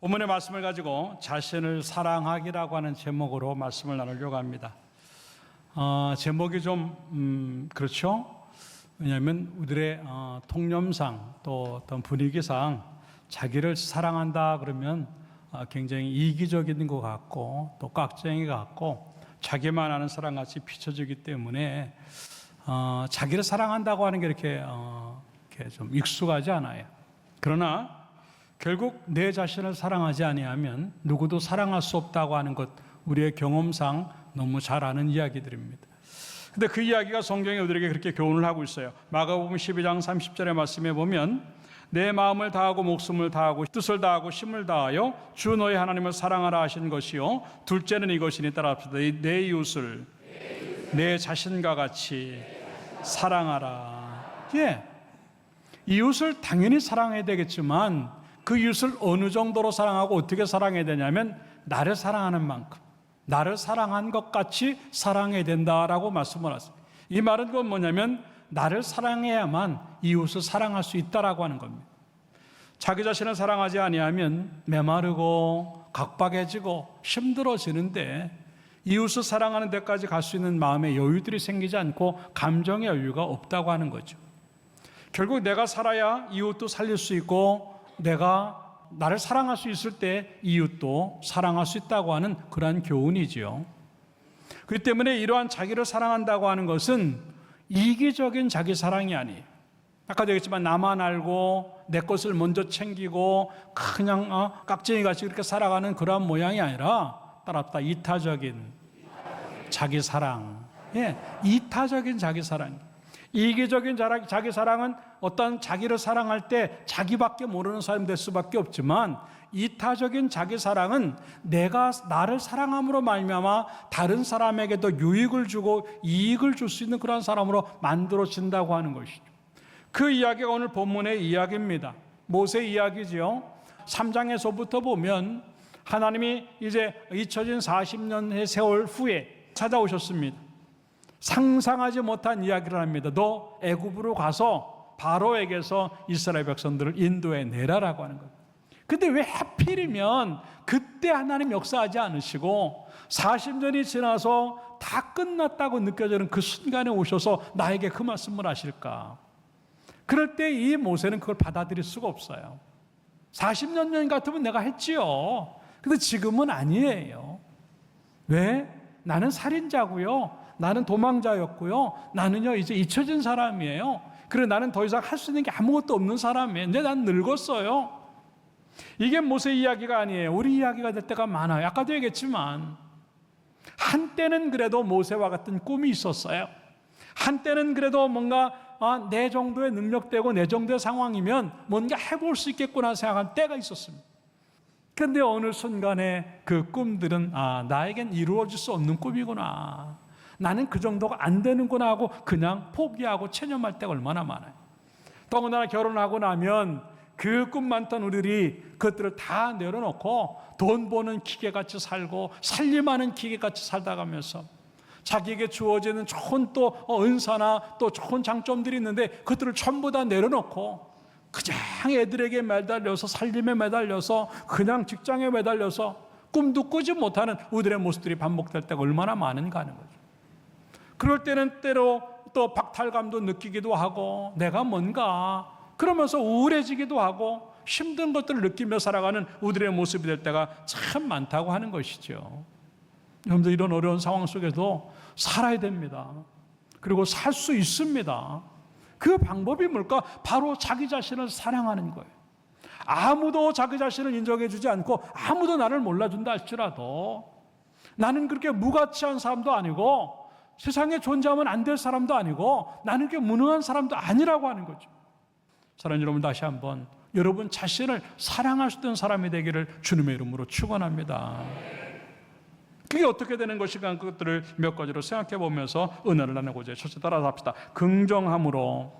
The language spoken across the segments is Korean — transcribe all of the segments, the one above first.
본문의 말씀을 가지고 자신을 사랑하기라고 하는 제목으로 말씀을 나누려고 합니다. 제목이 좀 그렇죠? 왜냐하면 우리의 통념상 또 어떤 분위기상 자기를 사랑한다 그러면 굉장히 이기적인 것 같고 또 깍쟁이 같고 자기만 아는 사랑같이 비춰지기 때문에 자기를 사랑한다고 하는 게 이렇게 좀 익숙하지 않아요. 그러나 결국 내 자신을 사랑하지 아니하면 누구도 사랑할 수 없다고 하는 것, 우리의 경험상 너무 잘 아는 이야기들입니다. 근데 그 이야기가 성경에 우리에게 그렇게 교훈을 하고 있어요. 마가복음 12장 30절의 말씀에 보면 내 마음을 다하고 목숨을 다하고 뜻을 다하고 힘을 다하여 주 너의 하나님을 사랑하라 하신 것이요 둘째는 이것이니 따라합시다. 내 이웃을 내 자신과 같이 사랑하라. 이웃을 당연히 사랑해야 되겠지만 그 이웃을 어느 정도로 사랑하고 어떻게 사랑해야 되냐면 나를 사랑하는 만큼, 나를 사랑한 것 같이 사랑해야 된다라고 말씀을 하셨습니다. 이 말은 그건 뭐냐면 나를 사랑해야만 이웃을 사랑할 수 있다라고 하는 겁니다. 자기 자신을 사랑하지 아니하면 메마르고 각박해지고 힘들어지는데 이웃을 사랑하는 데까지 갈 수 있는 마음의 여유들이 생기지 않고 감정의 여유가 없다고 하는 거죠. 결국 내가 살아야 이웃도 살릴 수 있고 내가 나를 사랑할 수 있을 때 이웃도 사랑할 수 있다고 하는 그러한 교훈이지요. 그렇기 때문에 이러한 자기를 사랑한다고 하는 것은 이기적인 자기 사랑이 아니에요. 아까도 얘기했지만 나만 알고 내 것을 먼저 챙기고 그냥 깍쟁이같이 그렇게 살아가는 그러한 모양이 아니라 따라합시다. 이타적인 자기 사랑. 이타적인 자기 사랑. 이기적인 자기 사랑은 어떤 자기를 사랑할 때 자기밖에 모르는 사람이 될 수밖에 없지만 이타적인 자기 사랑은 내가 나를 사랑함으로 말미암아 다른 사람에게도 유익을 주고 이익을 줄 수 있는 그런 사람으로 만들어진다고 하는 것이죠. 그 이야기가 오늘 본문의 이야기입니다. 모세 이야기지요. 3장에서부터 보면 하나님이 이제 잊혀진 40년의 세월 후에 찾아오셨습니다. 상상하지 못한 이야기를 합니다. 너 애굽으로 가서 바로에게서 이스라엘 백성들을 인도해 내라라고 하는 거예요. 근데 왜 하필이면 그때 하나님 역사하지 않으시고 40년이 지나서 다 끝났다고 느껴지는 그 순간에 오셔서 나에게 그 말씀을 하실까? 그럴 때 이 모세는 그걸 받아들일 수가 없어요. 40년 전 같으면 내가 했지요. 근데 지금은 아니에요. 왜? 나는 살인자고요. 나는 도망자였고요. 나는요 이제 잊혀진 사람이에요. 그리고 나는 더 이상 할 수 있는 게 아무것도 없는 사람이에요. 근데 난 늙었어요. 이게 모세 이야기가 아니에요. 우리 이야기가 될 때가 많아요. 아까도 얘기했지만 한때는 그래도 모세와 같은 꿈이 있었어요. 한때는 그래도 뭔가 내 정도의 능력되고 내 정도의 상황이면 뭔가 해볼 수 있겠구나 생각한 때가 있었습니다. 그런데 어느 순간에 그 꿈들은 나에겐 이루어질 수 없는 꿈이구나. 나는 그 정도가 안 되는구나 하고 그냥 포기하고 체념할 때가 얼마나 많아요. 더군다나 결혼하고 나면 그 꿈 많던 우리들이 그것들을 다 내려놓고 돈 버는 기계같이 살고 살림하는 기계같이 살다가면서 자기에게 주어지는 좋은 또 은사나 또 좋은 장점들이 있는데 그것들을 전부 다 내려놓고 그냥 애들에게 매달려서 살림에 매달려서 그냥 직장에 매달려서 꿈도 꾸지 못하는 우리들의 모습들이 반복될 때가 얼마나 많은가 하는 거죠. 그럴 때는 때로 또 박탈감도 느끼기도 하고 내가 뭔가 그러면서 우울해지기도 하고 힘든 것들을 느끼며 살아가는 우리들의 모습이 될 때가 참 많다고 하는 것이죠. 여러분들 이런 어려운 상황 속에도 살아야 됩니다. 그리고 살 수 있습니다. 그 방법이 뭘까? 바로 자기 자신을 사랑하는 거예요. 아무도 자기 자신을 인정해 주지 않고 아무도 나를 몰라준다 할지라도 나는 그렇게 무가치한 사람도 아니고 세상에 존재하면 안 될 사람도 아니고 나는 그렇게 무능한 사람도 아니라고 하는 거죠. 사랑하는 여러분, 다시 한번 여러분 자신을 사랑할 수 있는 사람이 되기를 주님의 이름으로 축원합니다. 그게 어떻게 되는 것인가 그것들을 몇 가지로 생각해 보면서 은혜를 나누고자 해요. 첫째 따라서 합시다. 긍정함으로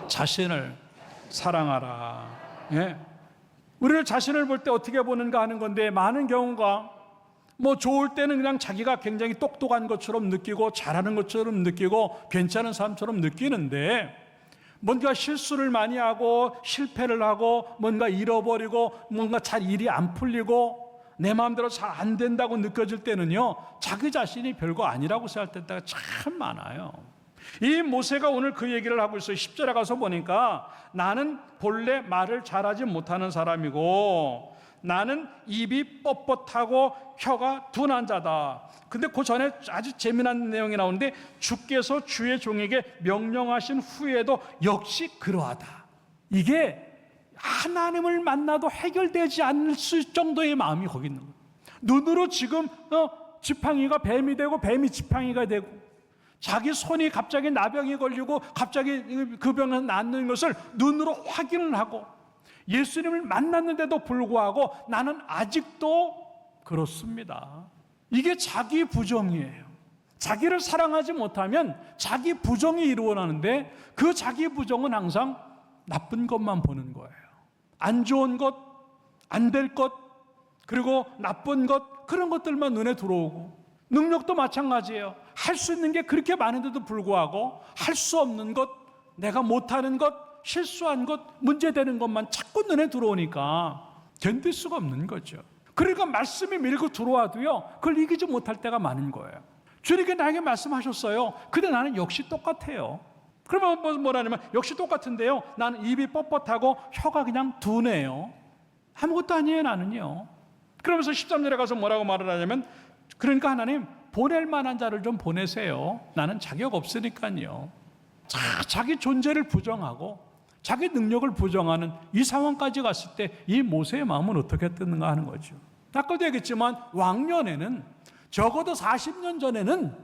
자신을 사랑하라. 우리를 자신을 볼 때 어떻게 보는가 하는 건데 많은 경우가 좋을 때는 그냥 자기가 굉장히 똑똑한 것처럼 느끼고 잘하는 것처럼 느끼고 괜찮은 사람처럼 느끼는데 뭔가 실수를 많이 하고 실패를 하고 뭔가 잃어버리고 뭔가 잘 일이 안 풀리고 내 마음대로 잘 안 된다고 느껴질 때는요, 자기 자신이 별거 아니라고 생각할 때가 참 많아요. 이 모세가 오늘 그 얘기를 하고 있어요. 10절에 가서 보니까 나는 본래 말을 잘하지 못하는 사람이고 나는 입이 뻣뻣하고 혀가 둔한 자다. 근데 그 전에 아주 재미난 내용이 나오는데 주께서 주의 종에게 명령하신 후에도 역시 그러하다. 이게 하나님을 만나도 해결되지 않을 정도의 마음이 거기 있는 거예요. 눈으로 지금 지팡이가 뱀이 되고 뱀이 지팡이가 되고 자기 손이 갑자기 나병이 걸리고 갑자기 그 병은 낫는 것을 눈으로 확인을 하고 예수님을 만났는데도 불구하고 나는 아직도 그렇습니다. 이게 자기 부정이에요. 자기를 사랑하지 못하면 자기 부정이 일어나는데 그 자기 부정은 항상 나쁜 것만 보는 거예요. 안 좋은 것, 안 될 것, 그리고 나쁜 것, 그런 것들만 눈에 들어오고 능력도 마찬가지예요. 할 수 있는 게 그렇게 많은데도 불구하고 할 수 없는 것, 내가 못하는 것, 실수한 것, 문제되는 것만 자꾸 눈에 들어오니까 견딜 수가 없는 거죠. 그러니까 말씀이 밀고 들어와도요, 그걸 이기지 못할 때가 많은 거예요. 주님께 나에게 말씀하셨어요. 근데 나는 역시 똑같아요. 그러면 뭐라냐면 역시 똑같은데요, 나는 입이 뻣뻣하고 혀가 그냥 둔해요. 아무것도 아니에요, 나는요. 그러면서 13절에 가서 뭐라고 말을 하냐면, 그러니까 하나님 보낼 만한 자를 좀 보내세요. 나는 자격 없으니까요. 자기 존재를 부정하고 자기 능력을 부정하는 이 상황까지 갔을 때 이 모세의 마음은 어떻게 뜨는가 하는 거죠. 아까도 얘기했지만 왕년에는 적어도 40년 전에는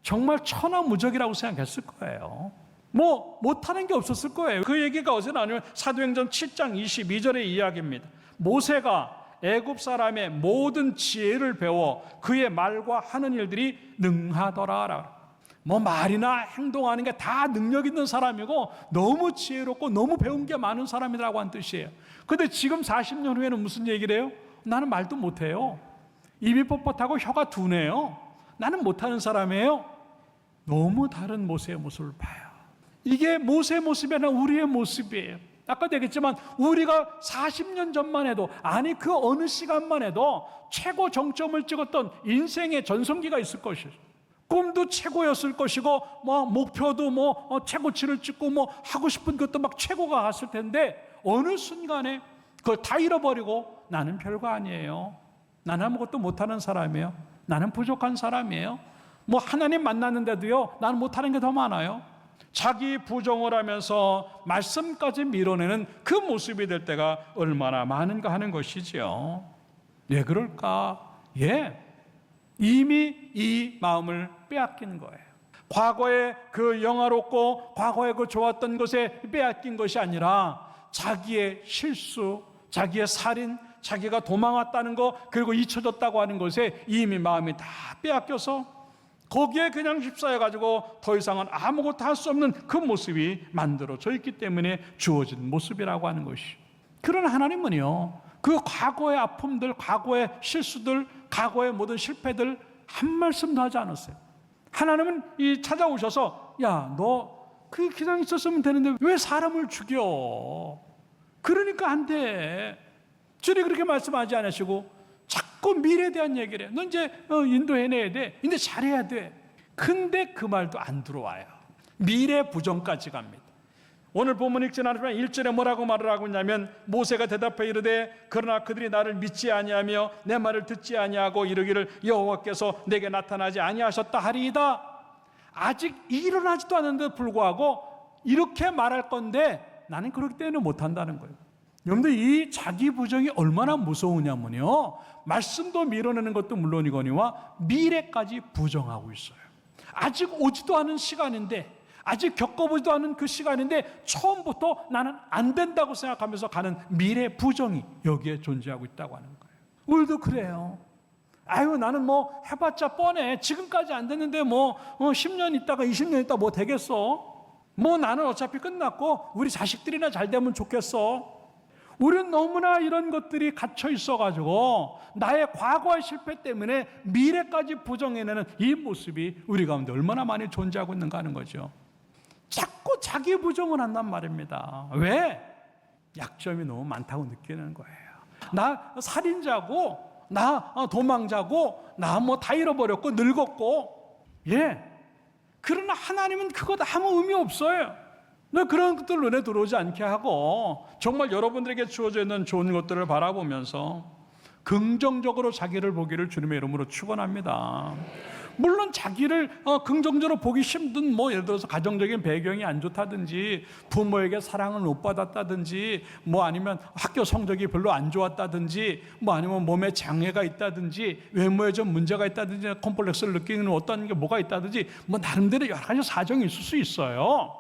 정말 천하무적이라고 생각했을 거예요. 뭐 못하는 게 없었을 거예요. 그 얘기가 어디서 나오냐면 사도행전 7장 22절의 이야기입니다. 모세가 애굽 사람의 모든 지혜를 배워 그의 말과 하는 일들이 능하더라. 뭐 말이나 행동하는 게 다 능력 있는 사람이고 너무 지혜롭고 너무 배운 게 많은 사람이라고 하는 뜻이에요. 근데 지금 40년 후에는 무슨 얘기를 해요? 나는 말도 못해요. 입이 뻣뻣하고 혀가 둔해요. 나는 못하는 사람이에요. 너무 다른 모세의 모습을 봐요. 이게 모세의 모습이 아니라 우리의 모습이에요. 아까도 얘기했지만 우리가 40년 전만 해도, 아니 그 어느 시간만 해도 최고 정점을 찍었던 인생의 전성기가 있을 것이에요. 꿈도 최고였을 것이고 뭐 목표도 뭐 최고치를 찍고 뭐 하고 싶은 것도 막 최고가 갔을 텐데 어느 순간에 그걸 다 잃어버리고 나는 별거 아니에요. 나는 아무것도 못하는 사람이에요. 나는 부족한 사람이에요. 뭐 하나님 만났는데도요, 나는 못하는 게 더 많아요. 자기 부정을 하면서 말씀까지 밀어내는 그 모습이 될 때가 얼마나 많은가 하는 것이지요. 왜 그럴까? 이미 이 마음을 빼앗긴 거예요. 과거에 그 영화롭고 과거에 그 좋았던 것에 빼앗긴 것이 아니라 자기의 실수, 자기의 살인, 자기가 도망왔다는 거, 그리고 잊혀졌다고 하는 것에 이미 마음이 다 빼앗겨서 거기에 그냥 휩싸여가지고 더 이상은 아무것도 할 수 없는 그 모습이 만들어져 있기 때문에 주어진 모습이라고 하는 것이. 그런 하나님은요, 그 과거의 아픔들, 과거의 실수들, 과거의 모든 실패들 한 말씀도 하지 않았어요. 하나님은 찾아오셔서 야, 너 그냥 있었으면 되는데 왜 사람을 죽여? 그러니까 안 돼. 주님 그렇게 말씀하지 않으시고 자꾸 미래에 대한 얘기를 해. 너 이제 인도해내야 돼. 이제 잘해야 돼. 근데 그 말도 안 들어와요. 미래 부정까지 갑니다. 오늘 본문 읽지 않았지만 1절에 뭐라고 말을 하고 있냐면 모세가 대답해 이르되 그러나 그들이 나를 믿지 아니하며 내 말을 듣지 아니하고 이르기를 여호와께서 내게 나타나지 아니하셨다 하리이다. 아직 일어나지도 않았는데 불구하고 이렇게 말할 건데 나는 그렇기 때문에 못한다는 거예요. 여러분들 이 자기 부정이 얼마나 무서우냐면요, 말씀도 밀어내는 것도 물론이거니와 미래까지 부정하고 있어요. 아직 오지도 않은 시간인데, 아직 겪어보지도 않은 그 시간인데 처음부터 나는 안 된다고 생각하면서 가는 미래 부정이 여기에 존재하고 있다고 하는 거예요. 우리도 그래요. 아유, 나는 뭐 해봤자 뻔해. 지금까지 안 됐는데 뭐 10년 있다가 20년 있다가 뭐 되겠어? 뭐 나는 어차피 끝났고 우리 자식들이나 잘 되면 좋겠어. 우리는 너무나 이런 것들이 갇혀 있어가지고 나의 과거의 실패 때문에 미래까지 부정해내는 이 모습이 우리 가운데 얼마나 많이 존재하고 있는가 하는 거죠. 자꾸 자기 부정을 한단 말입니다. 왜? 약점이 너무 많다고 느끼는 거예요. 나 살인자고, 나 도망자고, 나 뭐 다 잃어버렸고 늙었고. 예. 그러나 하나님은 그것 아무 의미 없어요. 그런 것들 눈에 들어오지 않게 하고 정말 여러분들에게 주어져 있는 좋은 것들을 바라보면서 긍정적으로 자기를 보기를 주님의 이름으로 축원합니다. 물론 자기를 긍정적으로 보기 힘든 예를 들어서 가정적인 배경이 안 좋다든지 부모에게 사랑을 못 받았다든지 아니면 학교 성적이 별로 안 좋았다든지 아니면 몸에 장애가 있다든지 외모에 좀 문제가 있다든지 콤플렉스를 느끼는 어떤 게 뭐가 있다든지 나름대로 여러 가지 사정이 있을 수 있어요.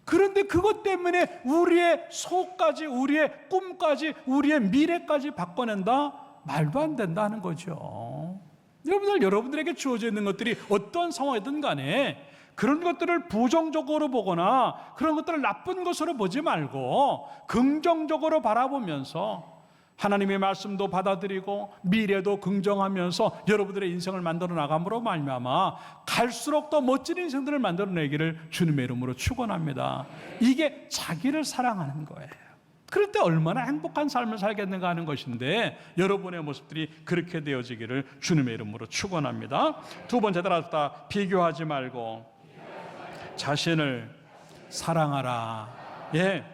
그런데 그것 때문에 우리의 속까지, 우리의 꿈까지, 우리의 미래까지 바꿔낸다? 말도 안 된다는 거죠. 여러분들에게 주어져 있는 것들이 어떤 상황이든 간에 그런 것들을 부정적으로 보거나 그런 것들을 나쁜 것으로 보지 말고 긍정적으로 바라보면서 하나님의 말씀도 받아들이고 미래도 긍정하면서 여러분들의 인생을 만들어 나감으로 말미암아 갈수록 더 멋진 인생들을 만들어내기를 주님의 이름으로 축원합니다. 이게 자기를 사랑하는 거예요. 그럴 때 얼마나 행복한 삶을 살겠는가 하는 것인데 여러분의 모습들이 그렇게 되어지기를 주님의 이름으로 축원합니다. 두 번째 따라서 비교하지 말고 자신을 사랑하라. 예.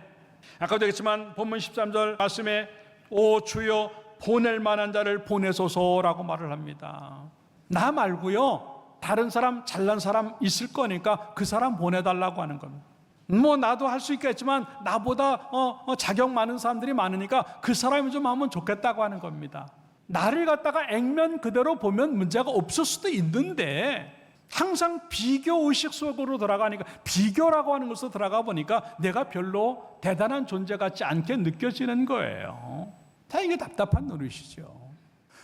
아까도 얘기했지만 본문 13절 말씀에 오 주여 보낼 만한 자를 보내소서라고 말을 합니다. 나 말고요 다른 사람 잘난 사람 있을 거니까 그 사람 보내달라고 하는 겁니다. 나도 할 수 있겠지만 나보다 자격 많은 사람들이 많으니까 그 사람이 좀 하면 좋겠다고 하는 겁니다. 나를 갖다가 액면 그대로 보면 문제가 없을 수도 있는데 항상 비교의식 속으로 들어가니까 비교라고 하는 것으로 들어가 보니까 내가 별로 대단한 존재 같지 않게 느껴지는 거예요. 다 이게 답답한 노릇이죠.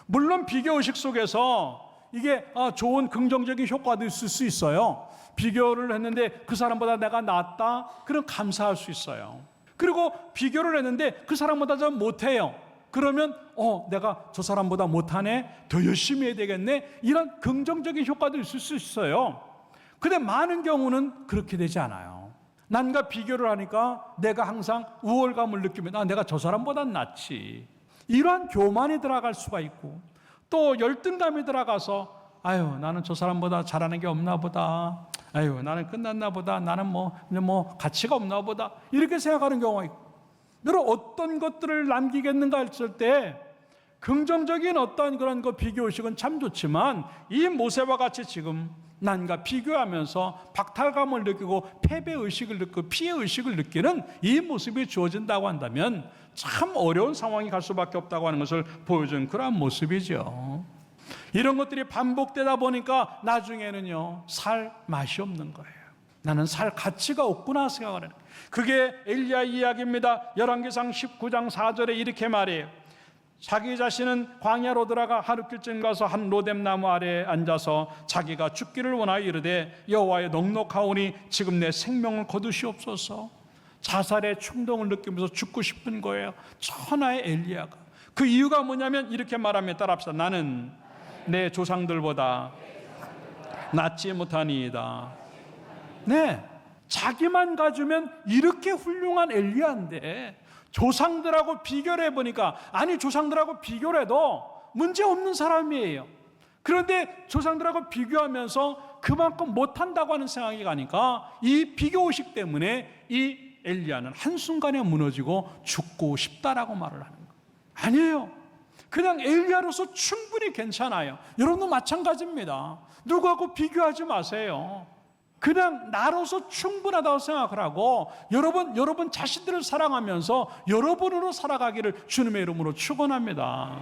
물론 비교의식 속에서 이게 좋은 긍정적인 효과도 있을 수 있어요. 비교를 했는데 그 사람보다 내가 낫다? 그럼 감사할 수 있어요. 그리고 비교를 했는데 그 사람보다 좀 못해요. 그러면 내가 저 사람보다 못하네? 더 열심히 해야 되겠네? 이런 긍정적인 효과도 있을 수 있어요. 근데 많은 경우는 그렇게 되지 않아요. 남과 비교를 하니까 내가 항상 우월감을 느끼면 내가 저 사람보다 낫지. 이러한 교만이 들어갈 수가 있고 또 열등감이 들어가서 나는 저 사람보다 잘하는 게 없나 보다. 나는 끝났나 보다. 나는 가치가 없나 보다. 이렇게 생각하는 경우가 있고 여러분 어떤 것들을 남기겠는가 했을 때 긍정적인 어떤 그런 비교의식은 참 좋지만 이 모세와 같이 지금 남과 비교하면서 박탈감을 느끼고 패배의식을 느끼고 피해의식을 느끼는 이 모습이 주어진다고 한다면 참 어려운 상황이 갈 수밖에 없다고 하는 것을 보여준 그러한 모습이죠. 이런 것들이 반복되다 보니까 나중에는요 살 맛이 없는 거예요. 나는 살 가치가 없구나 생각을 해요. 그게 엘리야 이야기입니다. 열왕기상 19장 4절에 이렇게 말해요. 자기 자신은 광야로 들어가 하룻길쯤 가서 한 로뎀 나무 아래에 앉아서 자기가 죽기를 원하여 이르되 여호와의 넉넉하오니 지금 내 생명을 거두시옵소서. 자살의 충동을 느끼면서 죽고 싶은 거예요. 천하의 엘리야가. 그 이유가 뭐냐면 이렇게 말하며 따라합시다. 나는 내 조상들보다 낫지 못하니이다. 네, 자기만 가지면 이렇게 훌륭한 엘리야인데 조상들하고 비교를 해보니까 조상들하고 비교를 해도 문제없는 사람이에요. 그런데 조상들하고 비교하면서 그만큼 못한다고 하는 생각이 가니까 이 비교의식 때문에 이 엘리야는 한순간에 무너지고 죽고 싶다라고 말을 하는 거예요. 아니에요. 그냥 엘리야로서 충분히 괜찮아요. 여러분도 마찬가지입니다. 누구하고 비교하지 마세요. 그냥 나로서 충분하다고 생각을 하고 여러분 자신들을 사랑하면서 여러분으로 살아가기를 주님의 이름으로 축원합니다.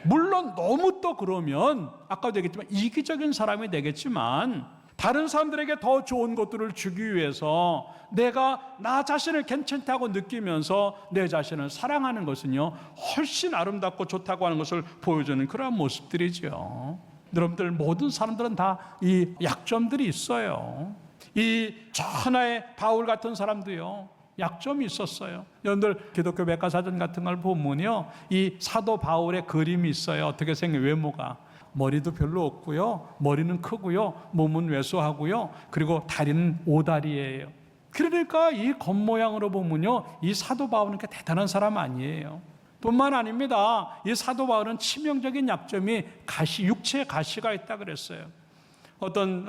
물론 너무 또 그러면 아까도 얘기했지만 이기적인 사람이 되겠지만 다른 사람들에게 더 좋은 것들을 주기 위해서 내가 나 자신을 괜찮다고 느끼면서 내 자신을 사랑하는 것은요 훨씬 아름답고 좋다고 하는 것을 보여주는 그런 모습들이죠. 여러분들 모든 사람들은 다 이 약점들이 있어요. 이 천하의 바울 같은 사람도요 약점이 있었어요. 여러분들 기독교 백과사전 같은 걸 보면요 이 사도 바울의 그림이 있어요. 어떻게 생겨요? 외모가 머리도 별로 없고요 머리는 크고요 몸은 왜소하고요 그리고 다리는 오다리예요. 그러니까 이 겉모양으로 보면요, 이 사도 바울은 그렇게 대단한 사람 아니에요. 뿐만 아닙니다. 이 사도 바울은 치명적인 약점이 육체에 가시가 있다 그랬어요. 어떤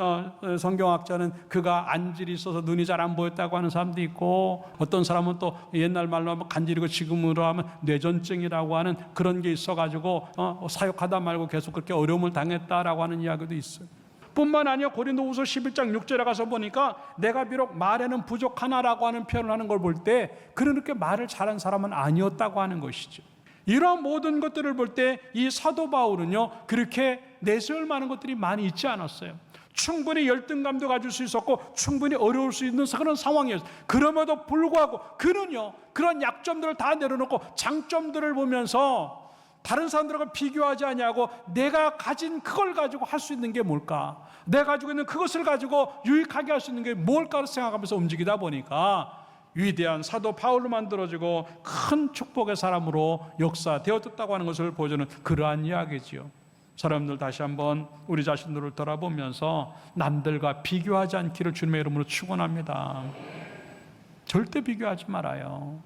성경학자는 그가 안질이 있어서 눈이 잘 안 보였다고 하는 사람도 있고, 어떤 사람은 또 옛날 말로 하면 간질이고 지금으로 하면 뇌전증이라고 하는 그런 게 있어가지고 사역하다 말고 계속 그렇게 어려움을 당했다라고 하는 이야기도 있어요. 뿐만 아니라 고린도후서 11장 6절에 가서 보니까 내가 비록 말에는 부족하나라고 하는 표현을 하는 걸 볼 때 그렇게 말을 잘한 사람은 아니었다고 하는 것이죠. 이러한 모든 것들을 볼 때 이 사도 바울은요, 그렇게 내세울 만한 것들이 많이 있지 않았어요. 충분히 열등감도 가질 수 있었고 충분히 어려울 수 있는 그런 상황이었어요. 그럼에도 불구하고 그는요, 그런 약점들을 다 내려놓고 장점들을 보면서 다른 사람들과 비교하지 아니하고 내가 가진 그걸 가지고 할 수 있는 게 뭘까? 내가 가지고 있는 그것을 가지고 유익하게 할 수 있는 게 뭘까를 생각하면서 움직이다 보니까 위대한 사도 바울로 만들어지고 큰 축복의 사람으로 역사되었다고 하는 것을 보여주는 그러한 이야기지요. 사람들 다시 한번 우리 자신들을 돌아보면서 남들과 비교하지 않기를 주님의 이름으로 축원합니다. 절대 비교하지 말아요.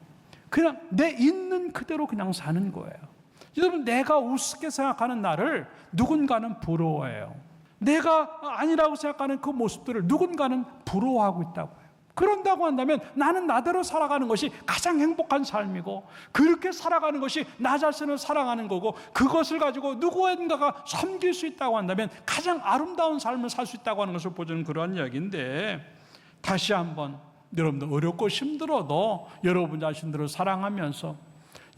그냥 내 있는 그대로 그냥 사는 거예요. 여러분, 내가 우습게 생각하는 나를 누군가는 부러워해요. 내가 아니라고 생각하는 그 모습들을 누군가는 부러워하고 있다고 해요. 그런다고 한다면 나는 나대로 살아가는 것이 가장 행복한 삶이고, 그렇게 살아가는 것이 나 자신을 사랑하는 거고, 그것을 가지고 누구인가가 섬길 수 있다고 한다면 가장 아름다운 삶을 살 수 있다고 하는 것을 보여주는 그러한 이야기인데, 다시 한번 여러분들 어렵고 힘들어도 여러분 자신들을 사랑하면서,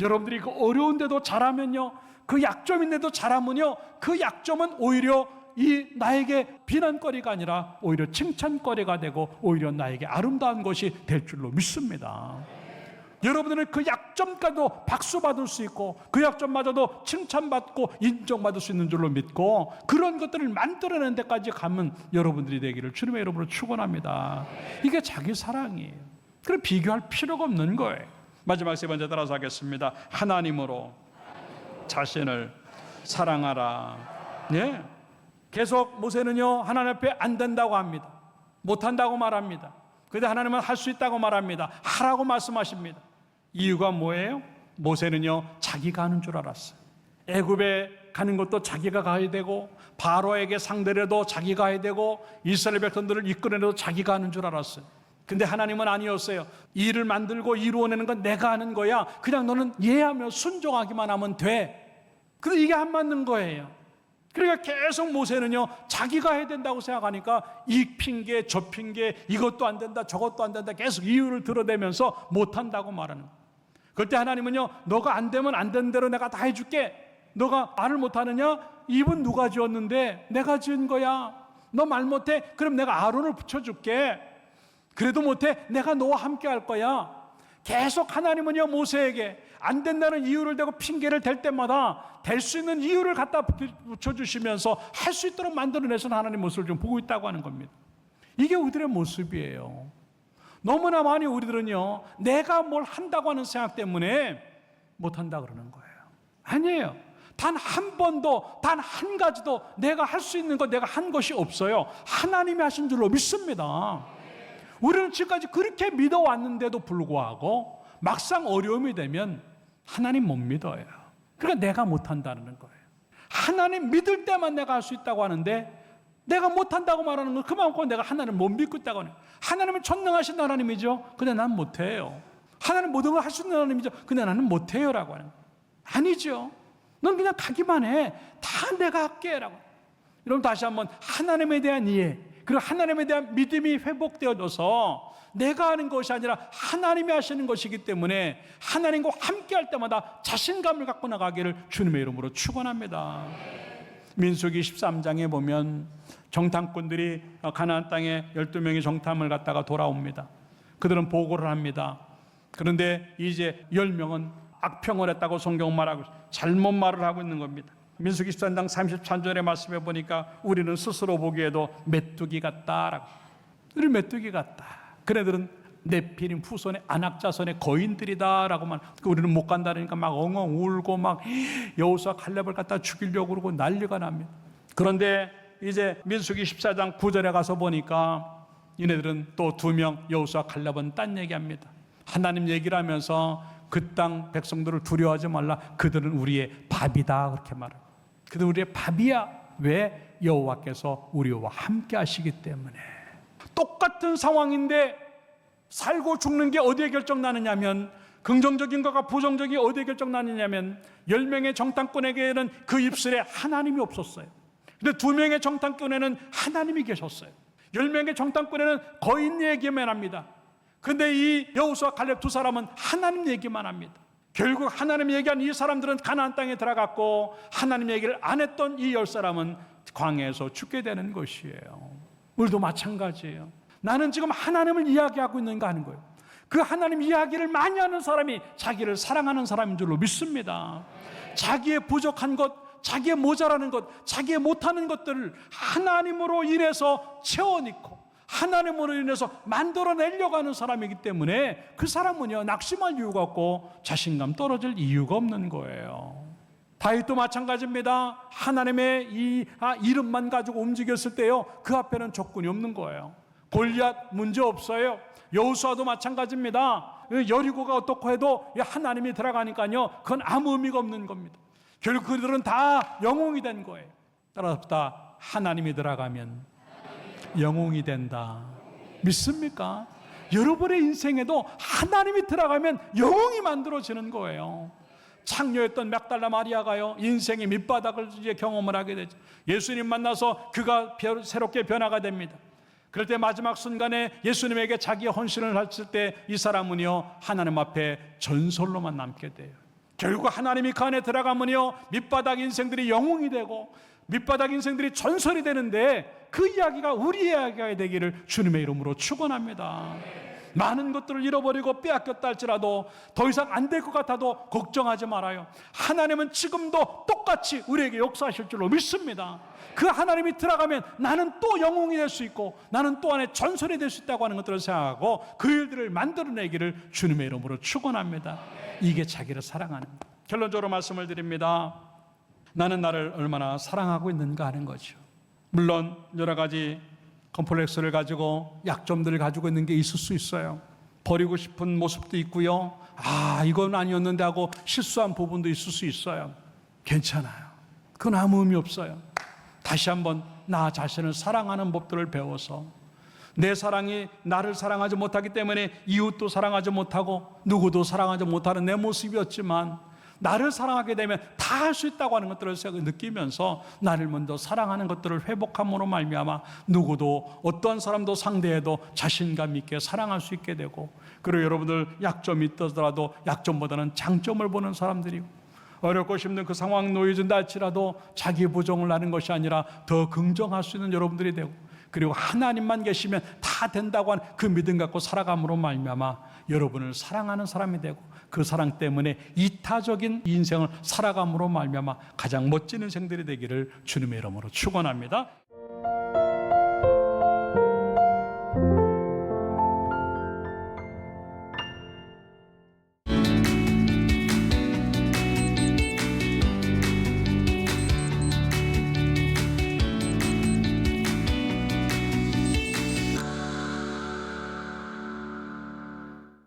여러분들이 그 어려운데도 잘하면요, 그 약점인데도 잘하면요, 그 약점은 오히려 이 나에게 비난거리가 아니라 오히려 칭찬거리가 되고 오히려 나에게 아름다운 것이 될 줄로 믿습니다. 여러분들은 그 약점까지도 박수받을 수 있고 그 약점마저도 칭찬받고 인정받을 수 있는 줄로 믿고, 그런 것들을 만들어내는 데까지 가면 여러분들이 되기를 주님의 이름으로 축원합니다. 이게 자기 사랑이에요. 그럼 비교할 필요가 없는 거예요. 마지막 세 번째 따라서 하겠습니다. 하나님으로 자신을 사랑하라. 네. 계속 모세는요, 하나님 앞에 안 된다고 합니다. 못한다고 말합니다. 그런데 하나님은 할 수 있다고 말합니다. 하라고 말씀하십니다. 이유가 뭐예요? 모세는요, 자기가 하는 줄 알았어요. 애굽에 가는 것도 자기가 가야 되고, 바로에게 상대를 해도 자기가 해야 되고, 이스라엘 백성들을 이끌어내도 자기가 하는 줄 알았어요. 근데 하나님은 아니었어요. 일을 만들고 이루어내는 건 내가 하는 거야. 그냥 너는 이해하며 순종하기만 하면 돼. 그런데 이게 안 맞는 거예요. 그러니까 계속 모세는요, 자기가 해야 된다고 생각하니까 이 핑계 저 핑계, 이것도 안 된다 저것도 안 된다, 계속 이유를 들어대면서 못한다고 말하는 거예요. 그럴 때 하나님은요, 너가 안 되면 안 되는 대로 내가 다 해줄게. 너가 말을 못하느냐? 입은 누가 지었는데? 내가 지은 거야. 너 말 못해? 그럼 내가 아론을 붙여줄게. 그래도 못해? 내가 너와 함께 할 거야. 계속 하나님은요, 모세에게 안 된다는 이유를 대고 핑계를 댈 때마다 될 수 있는 이유를 갖다 붙여주시면서 할 수 있도록 만들어내서 하나님 모습을 좀 보고 있다고 하는 겁니다. 이게 우리들의 모습이에요. 너무나 많이 우리들은요, 내가 뭘 한다고 하는 생각 때문에 못한다 그러는 거예요. 아니에요. 단 한 번도, 단 한 가지도 내가 할 수 있는 거 내가 한 것이 없어요. 하나님이 하신 줄로 믿습니다. 우리는 지금까지 그렇게 믿어왔는데도 불구하고 막상 어려움이 되면 하나님 못 믿어요. 그러니까 내가 못한다는 거예요. 하나님 믿을 때만 내가 할 수 있다고 하는데, 내가 못한다고 말하는 건 그만큼 내가 하나님을 못 믿고 있다고 하는 거예요. 하나님은 전능하신 하나님이죠. 근데 난 못해요. 하나님 모든 걸 할 수 있는 하나님이죠. 근데 나는 못해요 라고 하는 거예요. 아니죠. 넌 그냥 가기만 해. 다 내가 할게 라고. 여러분, 다시 한번 하나님에 대한 이해, 그리고 하나님에 대한 믿음이 회복되어져서 내가 하는 것이 아니라 하나님이 하시는 것이기 때문에 하나님과 함께 할 때마다 자신감을 갖고 나가기를 주님의 이름으로 축원합니다. 민수기 13장에 보면 정탐꾼들이 가나안 땅에 12명의 정탐을 갔다가 돌아옵니다. 그들은 보고를 합니다. 그런데 이제 10명은 악평을 했다고 성경은 말하고 잘못 말을 하고 있는 겁니다. 민수기 13장 33절의 말씀에 보니까 우리는 스스로 보기에도 메뚜기 같다라고. 우리 메뚜기 같다. 그네들은 네피림 후손의 안악자손의 거인들이다라고 말. 우리는 못 간다니까 막 엉엉 울고 막 여호수아 칼렙을 갖다 죽이려고 그러고 난리가 납니다. 그런데 이제 민수기 14장 9절에 가서 보니까 얘네들은 또 2명 여호수아 칼렙은 딴 얘기합니다. 하나님 얘기를 하면서 그 땅 백성들을 두려워하지 말라. 그들은 우리의 밥이다. 그렇게 말해요. 그들은 우리의 밥이야. 왜? 여호와께서 우리와 함께 하시기 때문에. 똑같은 상황인데 살고 죽는 게 어디에 결정나느냐면, 긍정적인 것과 부정적이 어디에 결정나느냐면 10명의 정탐꾼에게는 그 입술에 하나님이 없었어요. 근데 2명의 정탐꾼에는 하나님이 계셨어요. 10명의 정탐꾼에는 거인 얘기만 합니다. 그런데 이 여호수아 칼렙 2사람은 하나님 얘기만 합니다. 결국 하나님 얘기한 이 사람들은 가나안 땅에 들어갔고, 하나님 얘기를 안 했던 이 10사람은 광야에서 죽게 되는 것이에요. 우리도 마찬가지예요. 나는 지금 하나님을 이야기하고 있는가 하는 거예요. 그 하나님 이야기를 많이 하는 사람이 자기를 사랑하는 사람인 줄로 믿습니다. 자기의 부족한 것, 자기의 모자라는 것, 자기의 못하는 것들을 하나님으로 인해서 채워넣고 하나님으로 인해서 만들어내려고 하는 사람이기 때문에 그 사람은요, 낙심할 이유가 없고 자신감 떨어질 이유가 없는 거예요. 다윗도 마찬가지입니다. 하나님의 이 이름만 가지고 움직였을 때요, 그 앞에는 적군이 없는 거예요. 골리앗 문제 없어요. 여호수아도 마찬가지입니다. 여리고가 어떻고 해도 하나님이 들어가니까요, 그건 아무 의미가 없는 겁니다. 결국 그들은 다 영웅이 된 거예요. 따라서 다 하나님이 들어가면 영웅이 된다. 믿습니까? 여러분의 인생에도 하나님이 들어가면 영웅이 만들어지는 거예요. 창녀였던 막달라 마리아가요, 인생의 밑바닥을 이제 경험을 하게 되죠. 예수님 만나서 그가 새롭게 변화가 됩니다. 그럴 때 마지막 순간에 예수님에게 자기의 헌신을 했을 때 이 사람은요, 하나님 앞에 전설로만 남게 돼요. 결국 하나님이 그 안에 들어가면요, 밑바닥 인생들이 영웅이 되고 밑바닥 인생들이 전설이 되는데, 그 이야기가 우리 이야기가 되기를 주님의 이름으로 축원합니다. 많은 것들을 잃어버리고 빼앗겼다 할지라도 더 이상 안 될 것 같아도 걱정하지 말아요. 하나님은 지금도 똑같이 우리에게 역사하실 줄로 믿습니다. 그 하나님이 들어가면 나는 또 영웅이 될 수 있고, 나는 또 안에 전설이 될 수 있다고 하는 것들을 생각하고 그 일들을 만들어내기를 주님의 이름으로 축원합니다. 이게 자기를 사랑하는 것. 결론적으로 말씀을 드립니다. 나는 나를 얼마나 사랑하고 있는가 하는 거죠. 물론 여러 가지 컴플렉스를 가지고 약점들을 가지고 있는 게 있을 수 있어요. 버리고 싶은 모습도 있고요, 이건 아니었는데 하고 실수한 부분도 있을 수 있어요. 괜찮아요. 그건 아무 의미 없어요. 다시 한번 나 자신을 사랑하는 법들을 배워서, 내 사랑이 나를 사랑하지 못하기 때문에 이웃도 사랑하지 못하고 누구도 사랑하지 못하는 내 모습이었지만, 나를 사랑하게 되면 다 할 수 있다고 하는 것들을 느끼면서 나를 먼저 사랑하는 것들을 회복함으로 말미암아 누구도, 어떠한 사람도 상대해도 자신감 있게 사랑할 수 있게 되고, 그리고 여러분들 약점이 있더라도 약점보다는 장점을 보는 사람들이고, 어렵고 힘든 그 상황 놓여진다 할지라도 자기 부정을 하는 것이 아니라 더 긍정할 수 있는 여러분들이 되고, 그리고 하나님만 계시면 다 된다고 하는 그 믿음 갖고 살아감으로 말미암아 여러분을 사랑하는 사람이 되고, 그 사랑 때문에 이타적인 인생을 살아감으로 말미암아 가장 멋진 인생들이 되기를 주님의 이름으로 축원합니다.